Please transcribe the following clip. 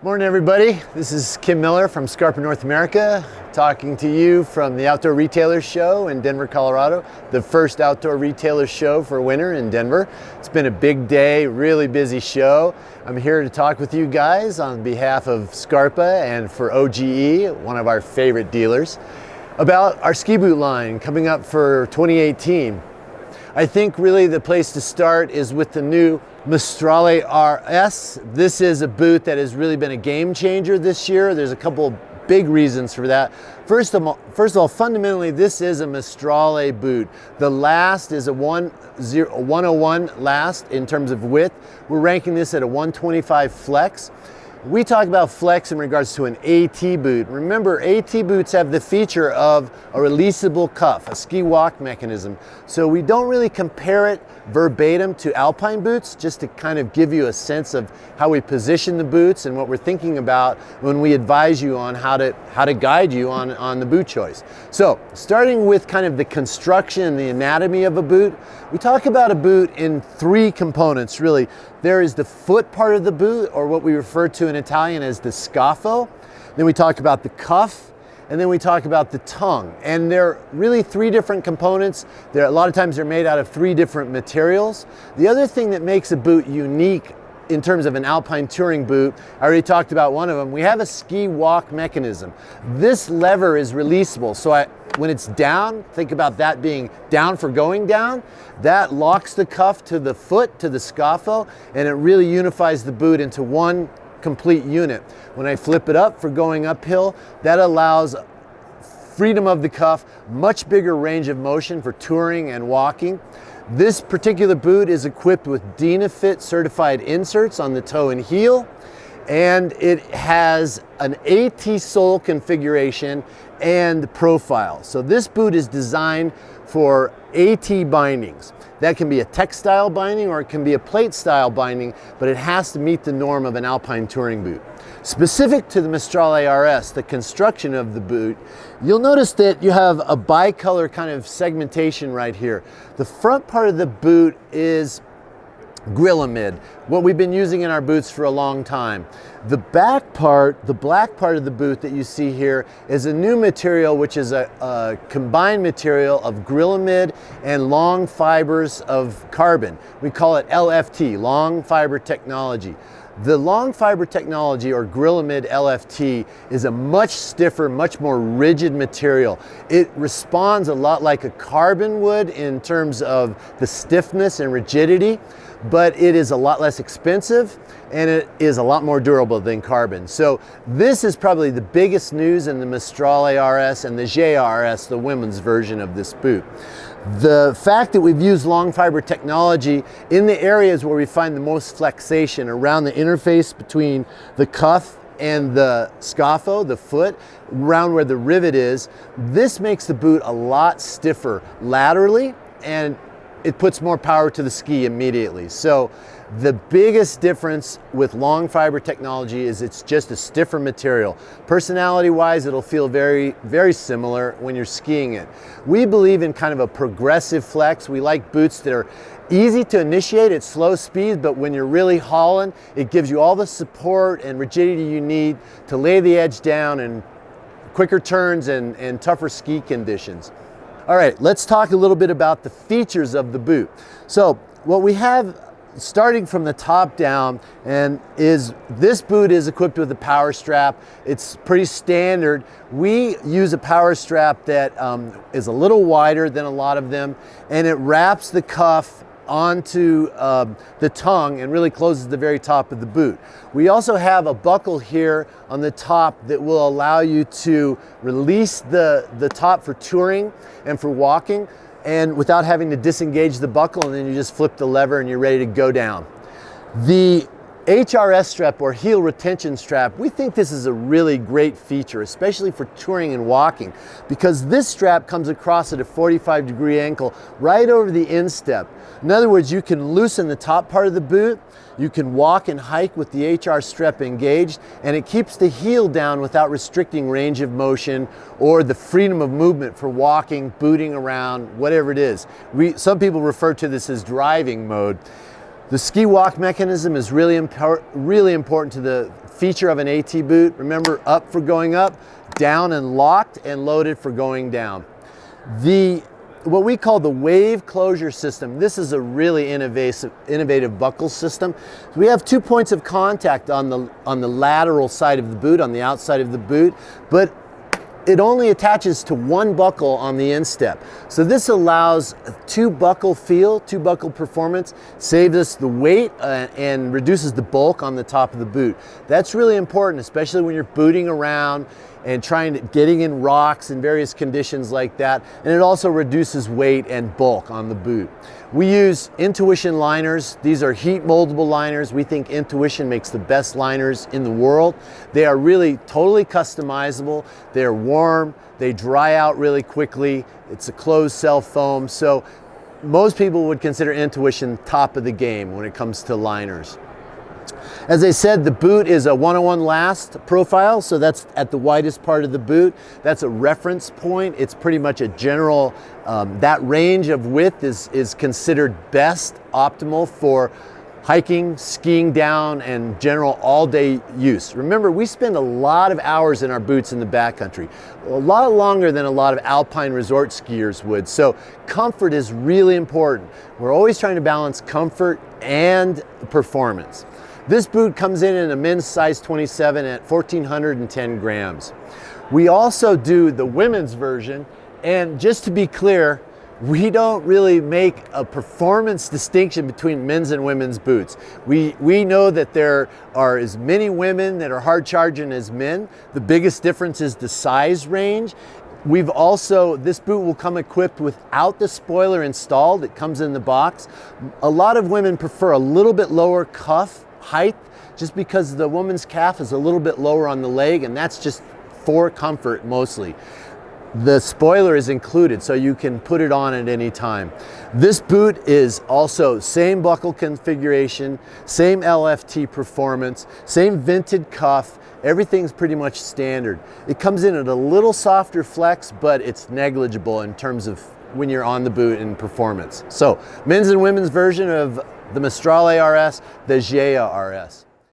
Morning everybody, this is Kim Miller from Scarpa North America, talking to you from the Outdoor Retailer Show in Denver, Colorado, the first outdoor retailer show for winter in Denver. It's been a big day, really busy show. I'm here to talk with you guys on behalf of Scarpa and for OGE, one of our favorite dealers, about our ski boot line coming up for 2018. I think really the place to start is with the new Maestrale RS. This is a boot that has really been a game changer this year. There's a couple big reasons for that. First of all, fundamentally, this is a Maestrale boot. The last is a 101 last in terms of width. We're ranking this at a 125 flex. We talk about flex in regards to an AT boot. Remember, AT boots have the feature of a releasable cuff, a ski walk mechanism. So we don't really compare it verbatim to alpine boots, just to kind of give you a sense of how we position the boots and what we're thinking about when we advise you on how to guide you on the boot choice. So starting with kind of the construction and the anatomy of a boot, we talk about a boot in three components really. There is the foot part of the boot, or what we refer to in Italian as the scafo. Then we talk about the cuff, and then we talk about the tongue. And they're really three different components. A lot of times they're made out of three different materials. The other thing that makes a boot unique in terms of an alpine touring boot, I already talked about one of them. We have a ski walk mechanism. This lever is releasable. So when it's down, think about that being down for going down. That locks the cuff to the foot, to the scafo, and it really unifies the boot into one complete unit. When I flip it up for going uphill, that allows freedom of the cuff, much bigger range of motion for touring and walking. This particular boot is equipped with Dynafit certified inserts on the toe and heel, and it has an AT sole configuration and profile. So this boot is designed for AT bindings. That can be a textile binding or it can be a plate style binding, but it has to meet the norm of an alpine touring boot. Specific to the Maestrale RS, the construction of the boot, you'll notice that you have a bicolor kind of segmentation right here. The front part of the boot is Grilamid, what we've been using in our boots for a long time. The back part, the black part of the boot that you see here, is a new material, which is a combined material of Grilamid and long fibers of carbon. We call it LFT, long fiber technology. The long fiber technology, or Grilamid LFT, is a much stiffer, much more rigid material. It responds a lot like a carbon would in terms of the stiffness and rigidity, but it is a lot less expensive and it is a lot more durable than carbon. So this is probably the biggest news in the Maestrale RS and the Gea RS, the women's version of this boot. The fact that we've used long fiber technology in the areas where we find the most flexation around the interface between the cuff and the scafo, the foot, around where the rivet is, this makes the boot a lot stiffer laterally, and it puts more power to the ski immediately. So the biggest difference with long fiber technology is it's just a stiffer material. Personality wise, it'll feel very, very similar when you're skiing it. We believe in kind of a progressive flex. We like boots that are easy to initiate at slow speeds, but when you're really hauling, it gives you all the support and rigidity you need to lay the edge down in quicker turns and tougher ski conditions. All right, let's talk a little bit about the features of the boot. So what we have starting from the top down is this boot is equipped with a power strap. It's pretty standard. We use a power strap that is a little wider than a lot of them, and it wraps the cuff onto the tongue and really closes the very top of the boot. We also have a buckle here on the top that will allow you to release the top for touring and for walking, and without having to disengage the buckle, and then you just flip the lever and you're ready to go down. The HRS strap, or heel retention strap, we think this is a really great feature, especially for touring and walking, because this strap comes across at a 45-degree angle right over the instep. In other words, you can loosen the top part of the boot, you can walk and hike with the HR strap engaged, and it keeps the heel down without restricting range of motion or the freedom of movement for walking, booting around, whatever it is. Some people refer to this as driving mode. The ski walk mechanism is really important to the feature of an AT boot. Remember, up for going up, down and locked, and loaded for going down. What we call the wave closure system, this is a really innovative buckle system. We have 2 points of contact on the lateral side of the boot, on the outside of the boot, but it only attaches to one buckle on the instep. So this allows two buckle feel, two buckle performance, saves us the weight and reduces the bulk on the top of the boot. That's really important, especially when you're booting around and getting in rocks and various conditions like that. And it also reduces weight and bulk on the boot. We use Intuition liners. These are heat moldable liners. We think Intuition makes the best liners in the world. They are really totally customizable. They're warm. They dry out really quickly. It's a closed cell foam. So most people would consider Intuition top of the game when it comes to liners. As I said, the boot is a 101 last profile, so that's at the widest part of the boot. That's a reference point. It's pretty much a general, that range of width is considered best, optimal for hiking, skiing down, and general all-day use. Remember, we spend a lot of hours in our boots in the backcountry, a lot longer than a lot of alpine resort skiers would. So comfort is really important. We're always trying to balance comfort and performance. This boot comes in a men's size 27 at 1,410 grams. We also do the women's version, and just to be clear, we don't really make a performance distinction between men's and women's boots. We know that there are as many women that are hard charging as men. The biggest difference is the size range. This boot will come equipped without the spoiler installed. It comes in the box. A lot of women prefer a little bit lower cuff height, just because the woman's calf is a little bit lower on the leg, and that's just for comfort mostly. The spoiler is included, so you can put it on at any time. This boot is also same buckle configuration, same LFT performance, same vented cuff. Everything's pretty much standard. It comes in at a little softer flex, but it's negligible in terms of when you're on the boot and performance. So men's and women's version of the Maestrale RS, the Gea RS.